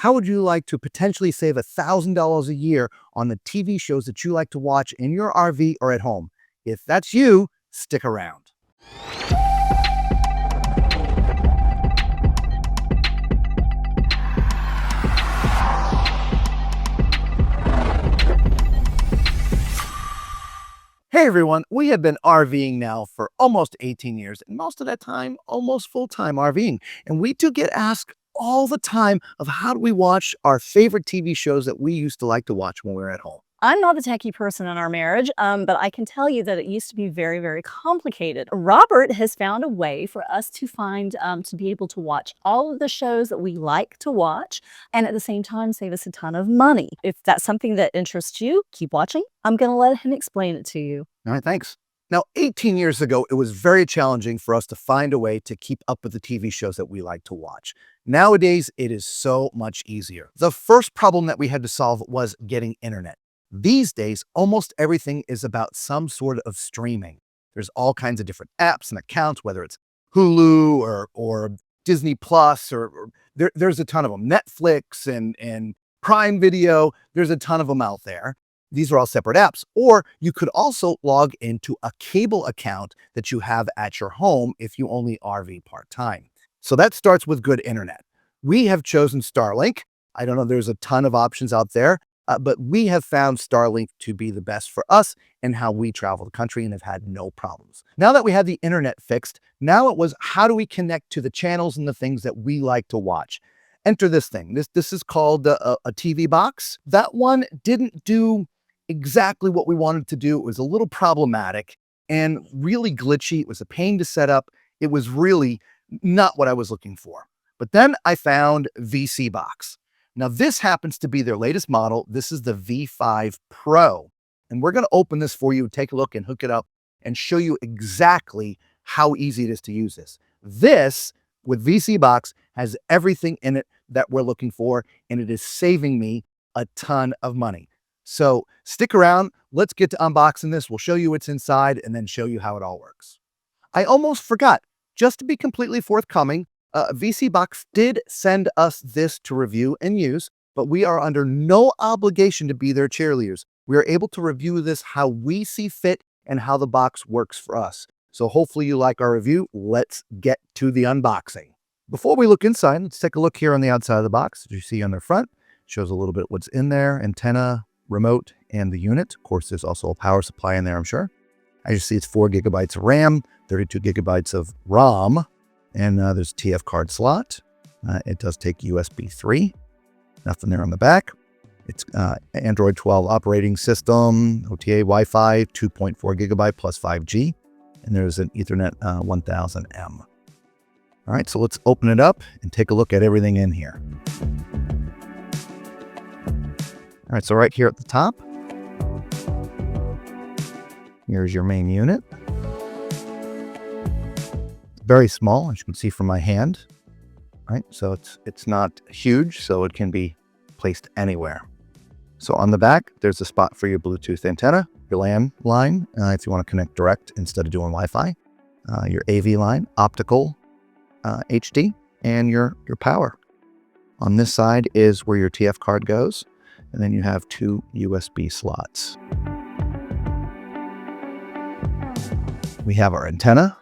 How would you like to potentially save $1,000 a year on the TV shows that you like to watch in your RV or at home? If that's you, stick around. Hey everyone, we have been RVing now for almost 18 years, and most of that time, almost full-time RVing. And we do get asked all the time of how do we watch our favorite TV shows that we used to like to watch when we were at home. I'm not the techie person in our marriage, but I can tell you that it used to be very, very complicated. Robert has found a way for us to to be able to watch all of the shows that we like to watch and at the same time save us a ton of money. If that's something that interests you, keep watching. I'm going to let him explain it to you. All right, thanks. Now, 18 years ago, it was very challenging for us to find a way to keep up with the TV shows that we like to watch. Nowadays, it is so much easier. The first problem that we had to solve was getting internet. These days, almost everything is about some sort of streaming. There's all kinds of different apps and accounts, whether it's Hulu or Disney Plus, there's a ton of them. Netflix and Prime Video, there's a ton of them out there. These are all separate apps. Or you could also log into a cable account that you have at your home if you only RV part-time. So that starts with good internet. We have chosen Starlink. I don't know, there's a ton of options out there. But we have found Starlink to be the best for us and how we travel the country and have had no problems. Now that we have the internet fixed, now it was how do we connect to the channels and the things that we like to watch? Enter this thing. This is called a TV box. That one didn't do exactly what we wanted to do. It was a little problematic and really glitchy. It was a pain to set up. It was really not what I was looking for. But then I found VC Box. Now, this happens to be their latest model. This is the V5 Pro. And we're going to open this for you, take a look and hook it up and show you exactly how easy it is to use this. This, with VC Box, has everything in it that we're looking for, and it is saving me a ton of money. So stick around. Let's get to unboxing this. We'll show you what's inside and then show you how it all works. I almost forgot, just to be completely forthcoming, VC Box did send us this to review and use, but we are under no obligation to be their cheerleaders. We are able to review this how we see fit and how the box works for us. So hopefully you like our review. Let's get to the unboxing. Before we look inside, let's take a look here on the outside of the box. As you see on the front, it shows a little bit what's in there: antenna, remote, and the unit. Of course, there's also a power supply in there, I'm sure. As you see, it's 4 gigabytes of RAM, 32 gigabytes of ROM, and there's a TF card slot. It does take USB 3. Nothing there on the back. It's Android 12 operating system, OTA Wi-Fi, 2.4 gigabyte plus 5G. And there's an Ethernet 1000M. All right, so let's open it up and take a look at everything in here. All right, so right here at the top, here's your main unit. Very small, as you can see from my hand. Right, so it's not huge, so it can be placed anywhere. So on the back, there's a spot for your Bluetooth antenna, your LAN line, if you want to connect direct instead of doing Wi-Fi, your AV line, optical, HD, and your power. On this side is where your TF card goes, and then you have 2 USB slots. We have our antenna.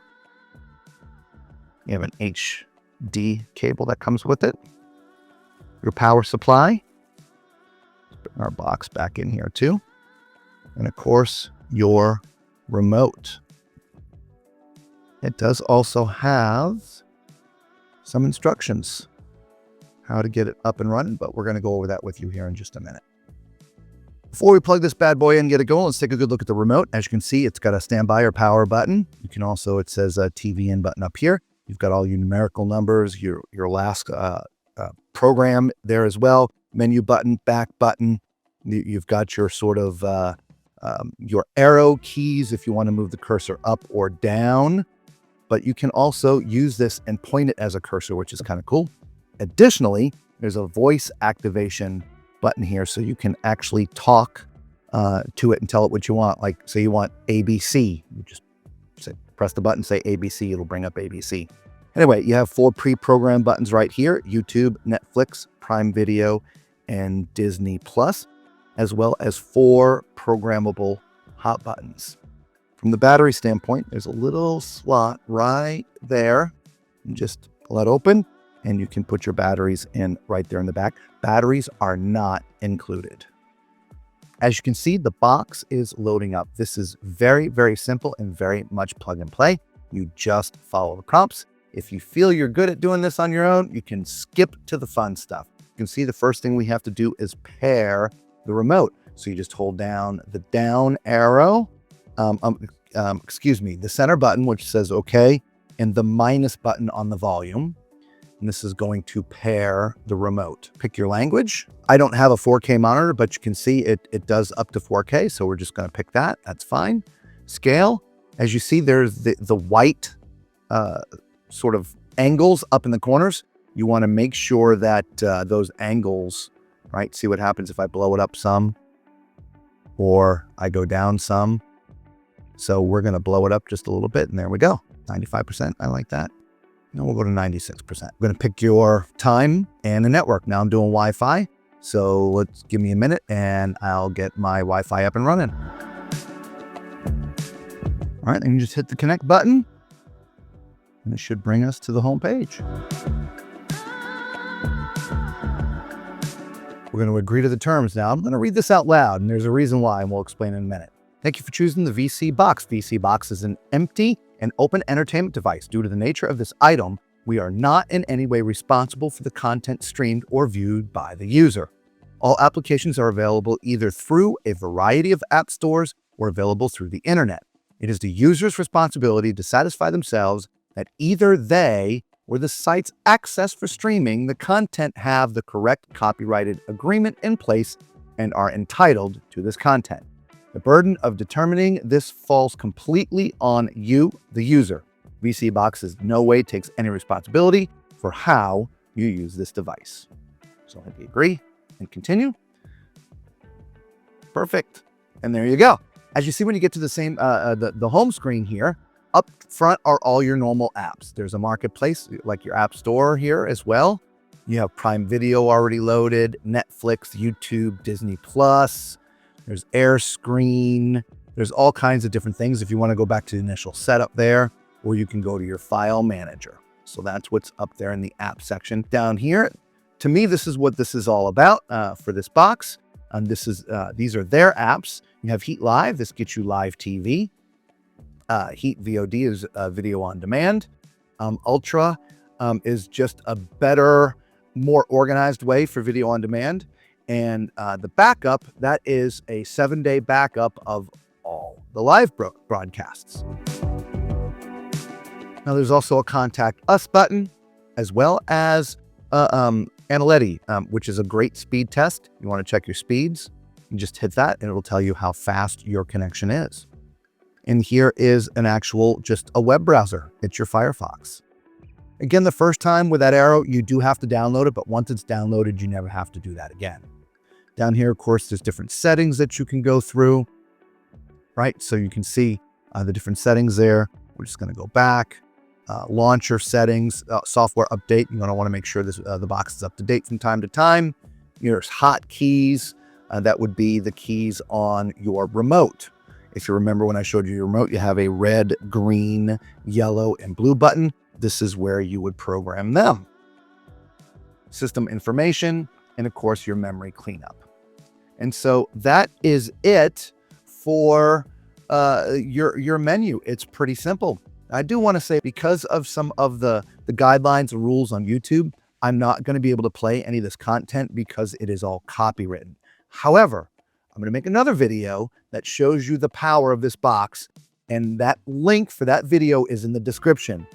You have an HD cable that comes with it. Your power supply. Put our box back in here too. And of course, your remote. It does also have some instructions how to get it up and running, but we're going to go over that with you here in just a minute. Before we plug this bad boy in and get it going, let's take a good look at the remote. As you can see, it's got a standby or power button. You can also, it says a TV in button up here. You've got all your numerical numbers, your last program there as well. Menu button, back button. You've got your sort of your arrow keys if you want to move the cursor up or down. But you can also use this and point it as a cursor, which is kind of cool. Additionally, there's a voice activation button here, so you can actually talk to it and tell it what you want. Like, say you want ABC, you just press the button, say ABC, it'll bring up ABC. Anyway, you have 4 pre-programmed buttons right here: YouTube, Netflix, Prime Video, and Disney Plus, as well as 4 programmable hot buttons. From the battery standpoint, there's a little slot right there. You just pull that open and you can put your batteries in right there in the back. Batteries are not included. As you can see, the box is loading up. This is very, very simple and very much plug and play. You just follow the prompts. If you feel you're good at doing this on your own, you can skip to the fun stuff. You can see the first thing we have to do is pair the remote. So you just hold down the down arrow, the center button, which says OK, and the minus button on the volume. And this is going to pair the remote. Pick your language. I don't have a 4K monitor, but you can see it does up to 4K. So we're just going to pick that. That's fine. Scale. As you see, there's the white sort of angles up in the corners. You want to make sure that those angles, right? See what happens if I blow it up some or I go down some. So we're going to blow it up just a little bit. And there we go. 95%. I like that. Now we'll go to 96%. I'm going to pick your time and a network. Now I'm doing Wi-Fi. So let's give me a minute and I'll get my Wi-Fi up and running. All right, then you just hit the connect button and it should bring us to the home page. We're going to agree to the terms now. I'm going to read this out loud and there's a reason why, and we'll explain in a minute. Thank you for choosing the VC Box. VC Box is an empty and open entertainment device. Due to the nature of this item, we are not in any way responsible for the content streamed or viewed by the user. All applications are available either through a variety of app stores or available through the internet. It is the user's responsibility to satisfy themselves that either they or the site's access for streaming the content have the correct copyrighted agreement in place and are entitled to this content. The burden of determining this falls completely on you, the user. VC Box in no way takes any responsibility for how you use this device. So hit the agree and continue. Perfect. And there you go. As you see, when you get to the same the home screen here, up front are all your normal apps. There's a marketplace like your app store here as well. You have Prime Video already loaded, Netflix, YouTube, Disney Plus. There's Air Screen. There's all kinds of different things if you want to go back to the initial setup there, or you can go to your file manager. So that's what's up there in the app section. Down here, to me, this is what this is all about for this box. These are their apps. You have Heat Live. This gets you live TV. Heat VOD is video on demand. Ultra is just a better, more organized way for video on demand. And the backup, that is a 7-day backup of all the live broadcasts. Now there's also a contact us button, as well as Analytics, which is a great speed test. You want to check your speeds, you just hit that and it'll tell you how fast your connection is. And here is an actual, just a web browser. It's your Firefox. Again, the first time with that arrow, you do have to download it, but once it's downloaded, you never have to do that again. Down here, of course, there's different settings that you can go through, right? So you can see the different settings there. We're just going to go back. Launcher settings, software update. You're going to want to make sure this the box is up to date from time to time. There's hotkeys. That would be the keys on your remote. If you remember when I showed you your remote, you have a red, green, yellow, and blue button. This is where you would program them. System information, and of course, your memory cleanup. And so that is it for your menu. It's pretty simple. I do want to say, because of some of the guidelines and rules on YouTube, I'm not going to be able to play any of this content because it is all copywritten. However, I'm going to make another video that shows you the power of this box, and that link for that video is in the description.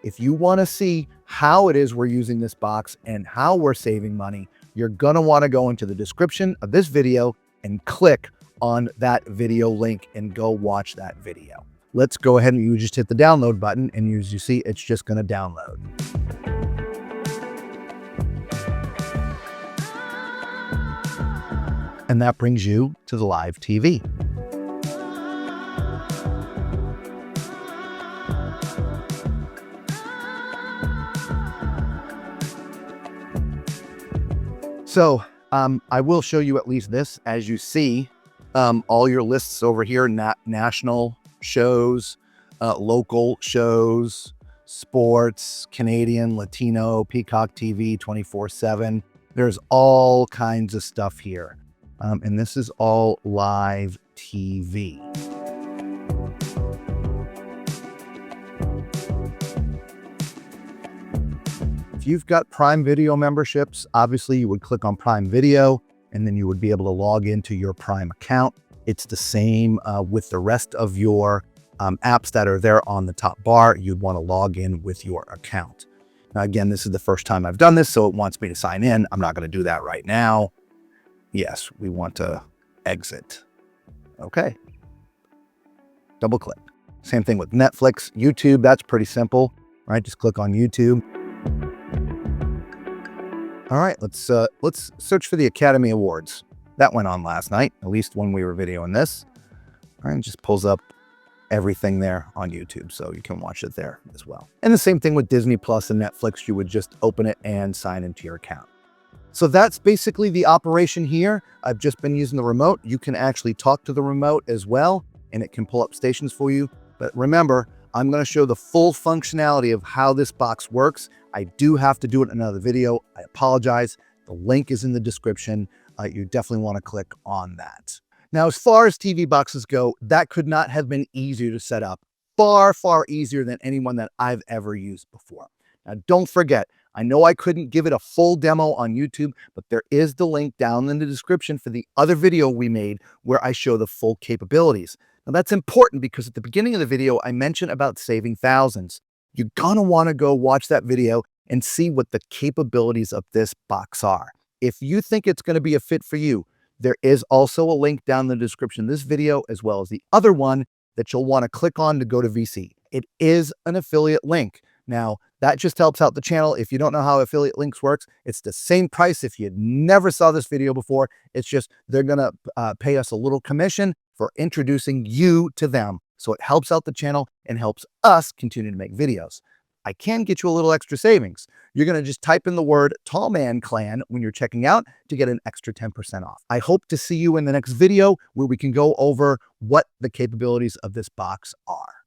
If you want to see how it is we're using this box and how we're saving money, you're going to want to go into the description of this video and click on that video link and go watch that video. Let's go ahead and you just hit the download button, and as you see, it's just going to download. And that brings you to the live TV. So I will show you at least this. As you see, all your lists over here, national shows, local shows, sports, Canadian, Latino, Peacock TV, 24/7. There's all kinds of stuff here. And this is all live TV. If you've got Prime Video memberships, obviously you would click on Prime Video and then you would be able to log into your Prime account. It's the same with the rest of your apps that are there on the top bar. You'd want to log in with your account. Now, again, this is the first time I've done this, so it wants me to sign in. I'm not going to do that right now. Yes, we want to exit. Okay. Double click. Same thing with Netflix, YouTube. That's pretty simple, right? Just click on YouTube. All right, let's search for the Academy Awards. That went on last night, at least when we were videoing this. All right, it just pulls up everything there on YouTube, so you can watch it there as well. And the same thing with Disney Plus and Netflix. You would just open it and sign into your account. So that's basically the operation here. I've just been using the remote. You can actually talk to the remote as well, and it can pull up stations for you. But remember, I'm going to show the full functionality of how this box works. I do have to do it in another video. I apologize. The link is in the description. You definitely want to click on that. Now, as far as TV boxes go, that could not have been easier to set up. Far, far easier than anyone that I've ever used before. Now, don't forget, I know I couldn't give it a full demo on YouTube, but there is the link down in the description for the other video we made where I show the full capabilities. Now, that's important because at the beginning of the video, I mentioned about saving thousands. You're going to want to go watch that video and see what the capabilities of this box are. If you think it's going to be a fit for you, there is also a link down in the description of this video, as well as the other one that you'll want to click on to go to VC. It is an affiliate link. Now, that just helps out the channel. If you don't know how affiliate links works, it's the same price if you never saw this video before. It's just they're going to pay us a little commission for introducing you to them. So it helps out the channel and helps us continue to make videos. I can get you a little extra savings. You're going to just type in the word Tall Man Clan when you're checking out to get an extra 10% off. I hope to see you in the next video where we can go over what the capabilities of this box are.